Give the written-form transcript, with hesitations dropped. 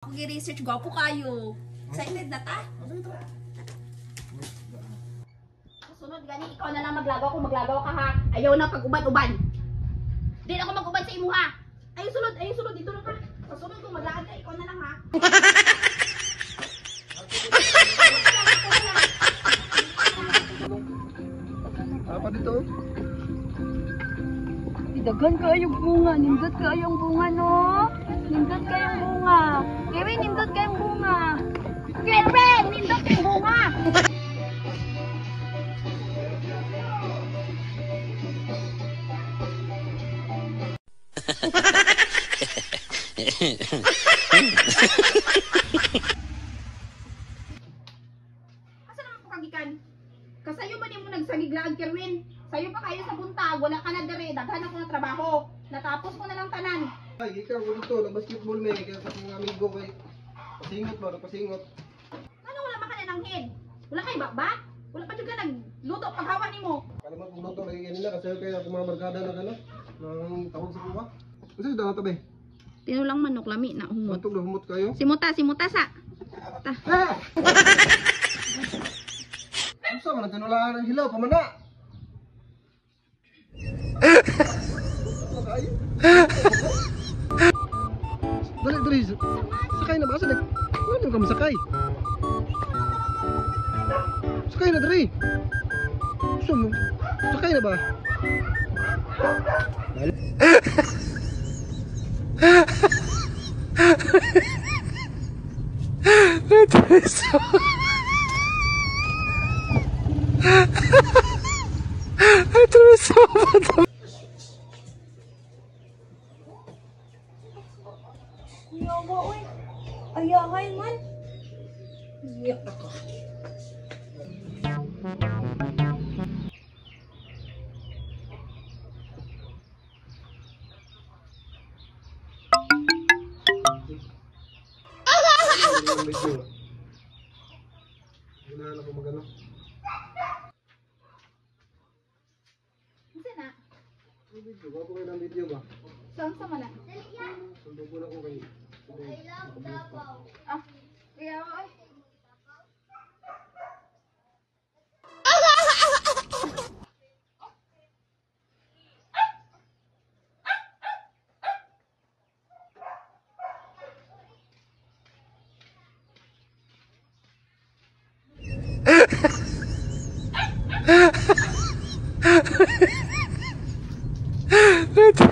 Ako gi-research, gwapo kayo. Excited na ta? Sunod gani, ikaw na lang maglagaw kung maglagaw ka ha. Ayaw na pag-uban-uban. Di na ako mag-uban sa imo ha. Ayun sunod, dito na ka. Sa sunod kung maglaan ka, ikaw na lang ha. Apa dito? Dagan kayong bunga, nindot kayong bunga no. Nindot kayong bunga. Kevin, nindot kayong bunga. Kevin, nindot kayong bunga. Asa naman po kagikan? Kasayo ba mo nagsagiglaan, Kerwin? Sayo pa kayo sa buntag, wala ka na dere, daghan ako ng trabaho. Natapos ko na lang tanan. Ay, ikaw ko dito, nag-basketball may kaya sa mga amigo kay pasingot ba, pasingot. Ano wala man ka na ng head? Wala kay ba? Wala pa juga nagluto paghawa nimo. Kalimat kong luto lagi kanila kasi kaya ako mga barkada na gano'n. Nang tawag sa kuha. Kasi daw tabi. Tinulang manok lami na humot. Mantog na humot kayo. Simuta sa. Ta. Ha! Ano sa man tinulaan ng hilaw pamana? Makayo. Dali. Sakay na ba? Asa nag... Ano ka masakay? Sakay na dali. Gusto mo? Sakay na ba? Ayawa, oy. Ayahay man. Iyak ako. Hinahanap ko magano. Kasi na. Video, bago kayo ng video ba? Saan sa mana? Sundo ko na ko kayo. Ah, kaya ay. Ito